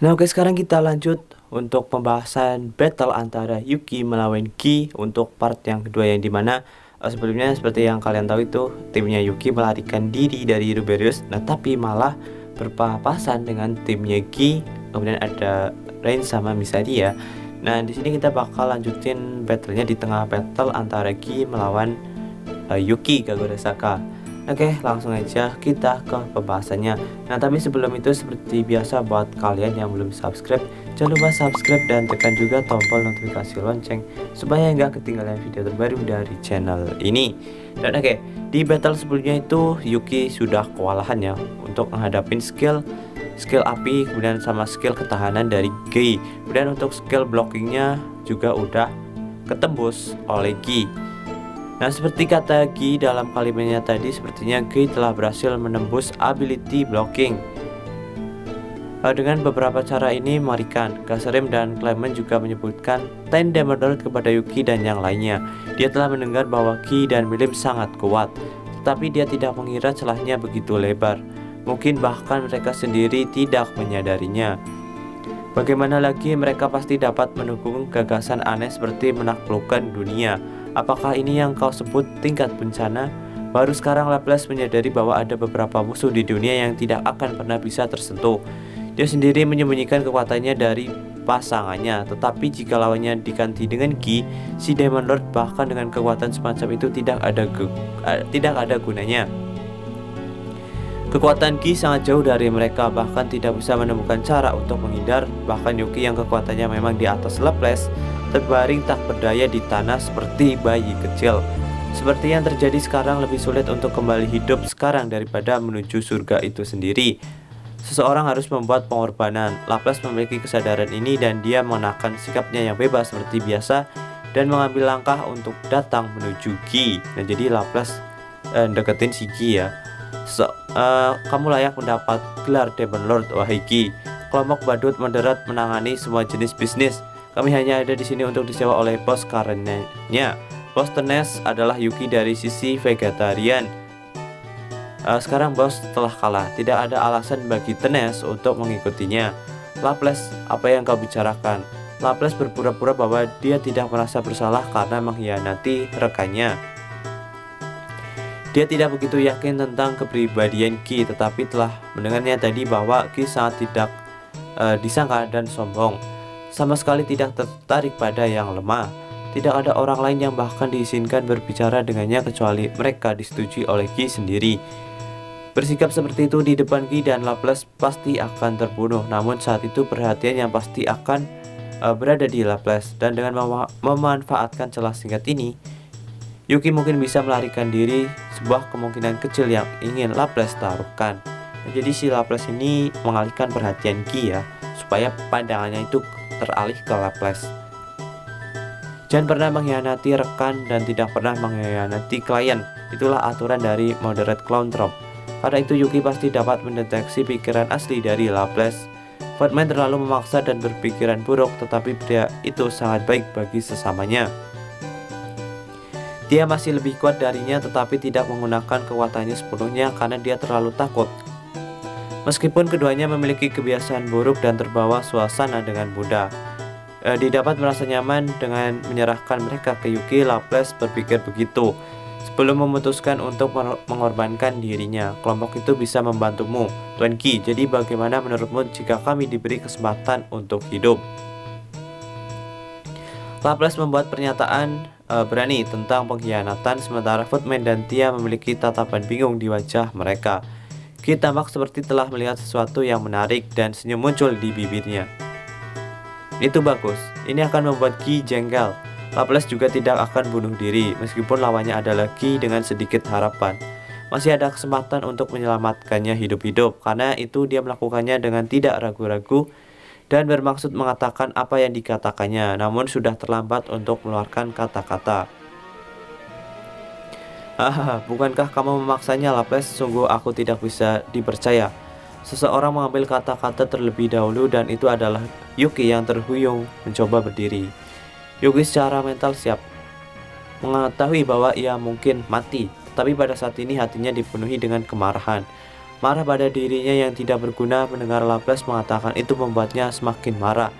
Nah oke, sekarang kita lanjut untuk pembahasan battle antara Yuki melawan Gi untuk part yang kedua, yang dimana sebelumnya seperti yang kalian tahu itu timnya Yuki melarikan diri dari Ruberius. Nah tapi malah berpapasan dengan timnya Gi, kemudian ada Rain sama Misadia. Nah di sini kita bakal lanjutin battlenya di tengah battle antara Gi melawan Yuki Kagurasaka. Oke, langsung aja kita ke pembahasannya. Nah, tapi sebelum itu seperti biasa buat kalian yang belum subscribe, jangan lupa subscribe dan tekan juga tombol notifikasi lonceng supaya nggak ketinggalan video terbaru dari channel ini. Dan oke, di battle sebelumnya itu Yuki sudah kewalahan ya untuk menghadapin skill api, kemudian sama skill ketahanan dari Gi. Kemudian untuk skill blockingnya juga udah ketembus oleh Gi. Nah, seperti kata Gi dalam kalimatnya tadi, sepertinya Gi telah berhasil menembus ability blocking. Dengan beberapa cara ini mengerikan. Gaserim dan Clement juga menyebutkan 10 damage alert kepada Yuki dan yang lainnya. Dia telah mendengar bahwa Gi dan Milim sangat kuat, tetapi dia tidak mengira celahnya begitu lebar. Mungkin bahkan mereka sendiri tidak menyadarinya. Bagaimana lagi mereka pasti dapat mendukung gagasan aneh seperti menaklukkan dunia. Apakah ini yang kau sebut tingkat bencana? Baru sekarang Laplace menyadari bahwa ada beberapa musuh di dunia yang tidak akan pernah bisa tersentuh. Dia sendiri menyembunyikan kekuatannya dari pasangannya, tetapi jika lawannya diganti dengan Gi, si Demon Lord bahkan dengan kekuatan semacam itu tidak ada gunanya. Kekuatan Gi sangat jauh dari mereka, bahkan tidak bisa menemukan cara untuk menghindar. Bahkan Yuki yang kekuatannya memang di atas Laplace terbaring tak berdaya di tanah seperti bayi kecil. Seperti yang terjadi sekarang, lebih sulit untuk kembali hidup sekarang daripada menuju surga itu sendiri. Seseorang harus membuat pengorbanan. Laplace memiliki kesadaran ini dan dia mengenakan sikapnya yang bebas seperti biasa dan mengambil langkah untuk datang menuju Gi. Nah, jadi Laplace deketin si Gi ya. Kamu layak mendapat gelar Demon Lord, wahai Gi. Kelompok badut moderat menangani semua jenis bisnis. Kami hanya ada di sini untuk disewa oleh bos karenanya. Bos Tenes adalah Yuki dari sisi vegetarian. Sekarang bos telah kalah. Tidak ada alasan bagi Tenes untuk mengikutinya. Laplace, apa yang kau bicarakan? Laplace berpura-pura bahwa dia tidak merasa bersalah karena mengkhianati rekannya. Dia tidak begitu yakin tentang kepribadian Gi, tetapi telah mendengarnya tadi bahwa Gi sangat tidak disangka dan sombong. Sama sekali tidak tertarik pada yang lemah. Tidak ada orang lain yang bahkan diizinkan berbicara dengannya kecuali mereka disetujui oleh Gi sendiri. Bersikap seperti itu di depan Gi dan Laplace pasti akan terbunuh. Namun saat itu perhatian yang pasti akan berada di Laplace. Dan dengan memanfaatkan celah singkat ini, Yuki mungkin bisa melarikan diri, sebuah kemungkinan kecil yang ingin Laplace taruhkan. Jadi si Laplace ini mengalihkan perhatian Gi ya, supaya pandangannya itu teralih ke Laplace. Jangan pernah mengkhianati rekan dan tidak pernah mengkhianati klien. Itulah aturan dari Moderate Clown Troop. Karena itu Yuki pasti dapat mendeteksi pikiran asli dari Laplace. Batman terlalu memaksa dan berpikiran buruk, tetapi pria itu sangat baik bagi sesamanya. Dia masih lebih kuat darinya, tetapi tidak menggunakan kekuatannya sepenuhnya karena dia terlalu takut. Meskipun keduanya memiliki kebiasaan buruk dan terbawa suasana dengan mudah, didapat merasa nyaman dengan menyerahkan mereka ke Yuki. Laplace berpikir begitu sebelum memutuskan untuk mengorbankan dirinya. Kelompok itu bisa membantumu, Tuan Gi. Jadi bagaimana menurutmu jika kami diberi kesempatan untuk hidup? Laplace membuat pernyataan berani tentang pengkhianatan, sementara Footman dan Tia memiliki tatapan bingung di wajah mereka. Gi tampak seperti telah melihat sesuatu yang menarik dan senyum muncul di bibirnya. Itu bagus, ini akan membuat Gi jengkel. Laplace juga tidak akan bunuh diri, meskipun lawannya adalah Gi dengan sedikit harapan. Masih ada kesempatan untuk menyelamatkannya hidup-hidup, karena itu dia melakukannya dengan tidak ragu-ragu dan bermaksud mengatakan apa yang dikatakannya, namun sudah terlambat untuk mengeluarkan kata-kata. Bukankah kamu memaksanya, Laplace? Sungguh aku tidak bisa dipercaya. Seseorang mengambil kata-kata terlebih dahulu dan itu adalah Yuki yang terhuyung mencoba berdiri. Yuki secara mental siap mengetahui bahwa ia mungkin mati, tapi pada saat ini hatinya dipenuhi dengan kemarahan. Marah pada dirinya yang tidak berguna, mendengar Laplace mengatakan itu membuatnya semakin marah.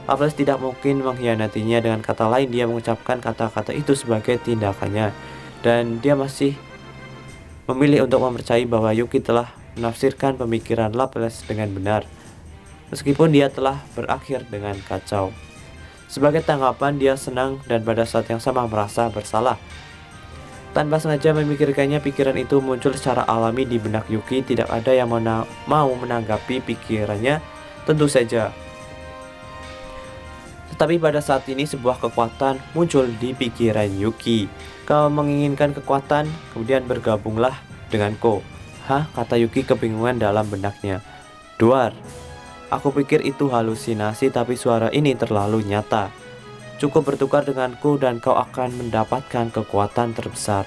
Laplace tidak mungkin mengkhianatinya, dengan kata lain dia mengucapkan kata-kata itu sebagai tindakannya. Dan dia masih memilih untuk mempercayai bahwa Yuki telah menafsirkan pemikiran Laplace dengan benar, meskipun dia telah berakhir dengan kacau. Sebagai tanggapan, dia senang dan pada saat yang sama merasa bersalah. Tanpa sengaja memikirkannya, pikiran itu muncul secara alami di benak Yuki. Tidak ada yang mau menanggapi pikirannya, tentu saja. Tetapi pada saat ini sebuah kekuatan muncul di pikiran Yuki. Kau menginginkan kekuatan, kemudian bergabunglah denganku. Hah? Kata Yuki kebingungan dalam benaknya. Duar. Aku pikir itu halusinasi, tapi suara ini terlalu nyata. Cukup bertukar denganku dan kau akan mendapatkan kekuatan terbesar.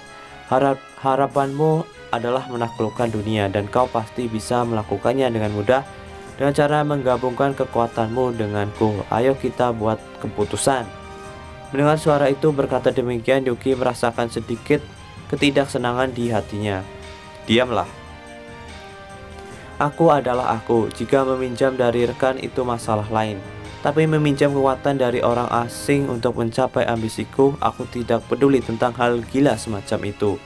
Harapanmu adalah menaklukkan dunia dan kau pasti bisa melakukannya dengan mudah dengan cara menggabungkan kekuatanmu denganku. Ayo kita buat keputusan. Mendengar suara itu berkata demikian, Yuki merasakan sedikit ketidaksenangan di hatinya. Diamlah. Aku adalah aku. Jika meminjam dari rekan itu masalah lain. Tapi meminjam kekuatan dari orang asing untuk mencapai ambisiku, aku tidak peduli tentang hal gila semacam itu.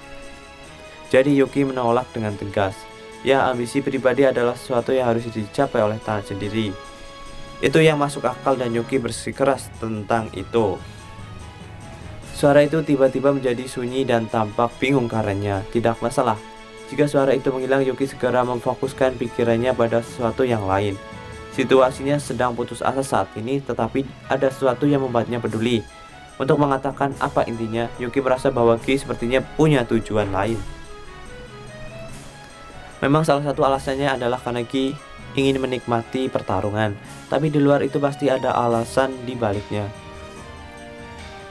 Jadi Yuki menolak dengan tegas. Ya, ambisi pribadi adalah sesuatu yang harus dicapai oleh tangan sendiri. Itu yang masuk akal dan Yuki bersikeras tentang itu. Suara itu tiba-tiba menjadi sunyi dan tampak bingung karenanya. Tidak masalah. Jika suara itu menghilang, Yuki segera memfokuskan pikirannya pada sesuatu yang lain. Situasinya sedang putus asa saat ini, tetapi ada sesuatu yang membuatnya peduli. Untuk mengatakan apa intinya, Yuki merasa bahwa Ki sepertinya punya tujuan lain. Memang salah satu alasannya adalah karena Ki ingin menikmati pertarungan, tapi di luar itu pasti ada alasan di baliknya.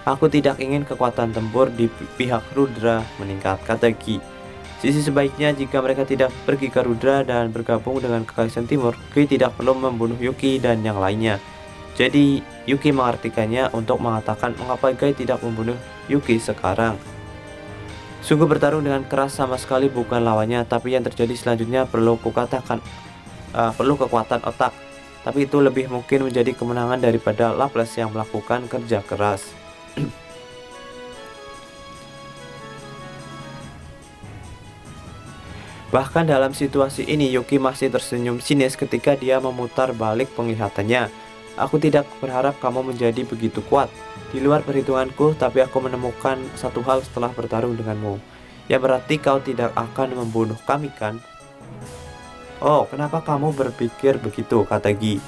Aku tidak ingin kekuatan tempur di pihak Rudra meningkat, kata Ki. Sisi sebaiknya jika mereka tidak pergi ke Rudra dan bergabung dengan Kekaisaran Timur, Ki tidak perlu membunuh Yuki dan yang lainnya. Jadi Yuki mengartikannya untuk mengatakan mengapa Gai tidak membunuh Yuki sekarang. Sungguh bertarung dengan keras sama sekali bukan lawannya, tapi yang terjadi selanjutnya perlu kekuatan otak. Tapi itu lebih mungkin menjadi kemenangan daripada Laplace yang melakukan kerja keras. Bahkan dalam situasi ini Yuki masih tersenyum sinis ketika dia memutar balik penglihatannya. Aku tidak berharap kamu menjadi begitu kuat. Di luar perhitunganku, tapi aku menemukan satu hal setelah bertarung denganmu. Ya berarti kau tidak akan membunuh kami kan? Oh, kenapa kamu berpikir begitu? Kata Gi.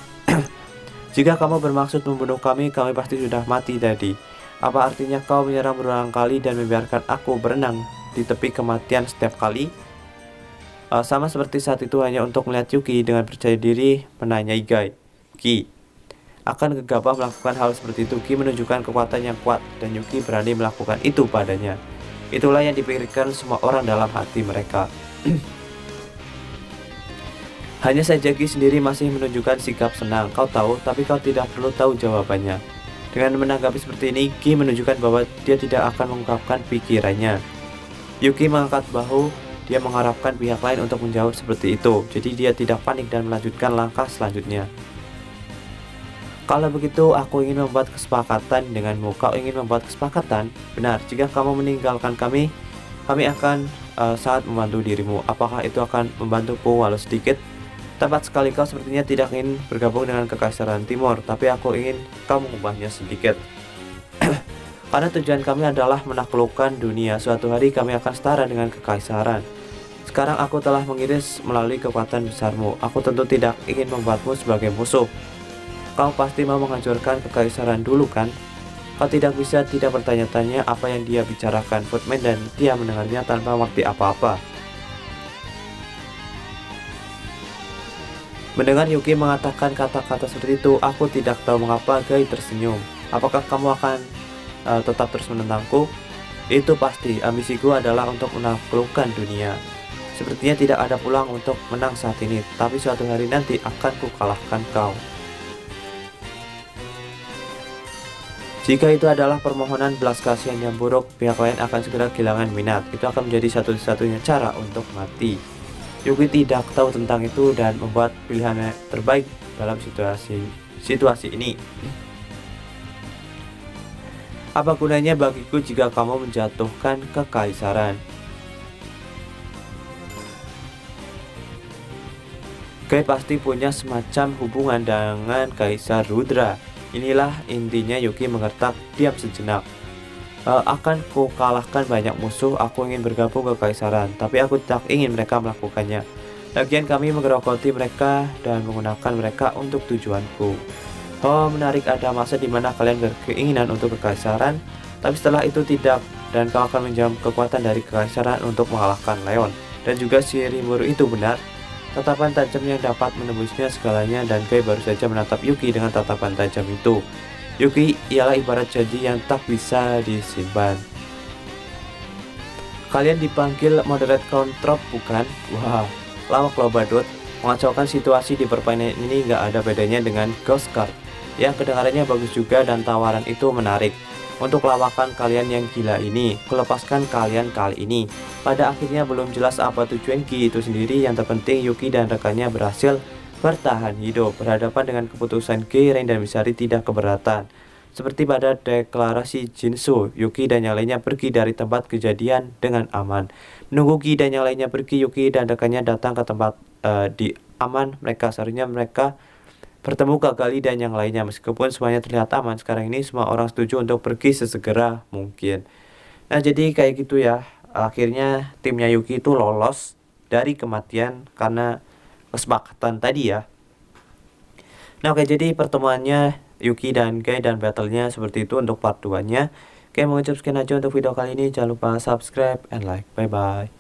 Jika kamu bermaksud membunuh kami pasti sudah mati tadi. Apa artinya kau menyerang berulang kali dan membiarkan aku berenang di tepi kematian setiap kali? Sama seperti saat itu hanya untuk melihat Yuki dengan percaya diri menanyai Gai. Ki, akan gegabah melakukan hal seperti itu. Ki menunjukkan kekuatan yang kuat dan Yuki berani melakukan itu padanya. Itulah yang dipikirkan semua orang dalam hati mereka. Hanya saja Ki sendiri masih menunjukkan sikap senang. Kau tahu, tapi kau tidak perlu tahu jawabannya. Dengan menanggapi seperti ini, Ki menunjukkan bahwa dia tidak akan mengungkapkan pikirannya. Yuki mengangkat bahu. Dia mengharapkan pihak lain untuk menjawab seperti itu. Jadi dia tidak panik dan melanjutkan langkah selanjutnya. Kalau begitu, aku ingin membuat kesepakatan denganmu. Kau ingin membuat kesepakatan? Benar, jika kamu meninggalkan kami akan sangat membantu dirimu. Apakah itu akan membantuku walau sedikit? Tepat sekali, kau sepertinya tidak ingin bergabung dengan Kekaisaran Timur, tapi aku ingin kau mengubahnya sedikit. Karena tujuan kami adalah menaklukkan dunia. Suatu hari kami akan setara dengan Kekaisaran. Sekarang aku telah mengiris melalui kekuatan besarmu. Aku tentu tidak ingin membuatmu sebagai musuh. Kau pasti mau menghancurkan Kekaisaran dulu kan? Kau tidak bisa tidak bertanya-tanya apa yang dia bicarakan. Footman dan dia mendengarnya tanpa mengerti apa-apa. Mendengar Yuki mengatakan kata-kata seperti itu, aku tidak tahu mengapa Gai tersenyum. Apakah kamu akan tetap terus menentangku? Itu pasti, ambisiku adalah untuk menaklukkan dunia. Sepertinya tidak ada peluang untuk menang saat ini, tapi suatu hari nanti akan kukalahkan kau. Jika itu adalah permohonan belas kasihan yang buruk, pihak lain akan segera kehilangan minat. Itu akan menjadi satu-satunya cara untuk mati. Yuki tidak tahu tentang itu dan membuat pilihan terbaik dalam situasi ini. Apa gunanya bagiku jika kamu menjatuhkan kekaisaran? Gai pasti punya semacam hubungan dengan Kaisar Rudra. Inilah intinya Yuki mengertak diam sejenak. Akan ku kalahkan banyak musuh, aku ingin bergabung ke Kaisaran, tapi aku tak ingin mereka melakukannya. Lagian kami menggerogoti mereka dan menggunakan mereka untuk tujuanku. Oh menarik, ada masa dimana kalian berkeinginan untuk kekaisaran, tapi setelah itu tidak, dan kau akan menjam kekuatan dari kekaisaran untuk mengalahkan Leon. Dan juga si Rimuru itu benar, tatapan tajam yang dapat menembusnya segalanya, dan Gai baru saja menatap Yuki dengan tatapan tajam itu. Yuki ialah ibarat janji yang tak bisa disimpan. Kalian dipanggil moderate control bukan? Wah, lawak lo badut. Mengacaukan situasi di permainan ini nggak ada bedanya dengan Ghost Card. Yang kedengarannya bagus juga dan tawaran itu menarik. Untuk lawakan kalian yang gila ini, kulepaskan kalian kali ini. Pada akhirnya belum jelas apa tujuan Ki itu sendiri, yang terpenting Yuki dan rekannya berhasil bertahan hidup. Berhadapan dengan keputusan Ki, Rain dan Misari tidak keberatan. Seperti pada deklarasi Jinsu, Yuki dan yang lainnya pergi dari tempat kejadian dengan aman. Menunggu Ki dan yang lainnya pergi, Yuki dan rekannya datang ke tempat di aman mereka. Seharusnya mereka bertemu Kak Gali dan yang lainnya. Meskipun semuanya terlihat aman, sekarang ini semua orang setuju untuk pergi sesegera mungkin. Nah jadi kayak gitu ya. Akhirnya timnya Yuki itu lolos dari kematian karena kesepakatan tadi ya. Nah oke, jadi pertemuannya Yuki dan Gai dan battlenya seperti itu untuk part 2 nya. Oke, mengucap sekian aja untuk video kali ini. Jangan lupa subscribe and like. Bye bye.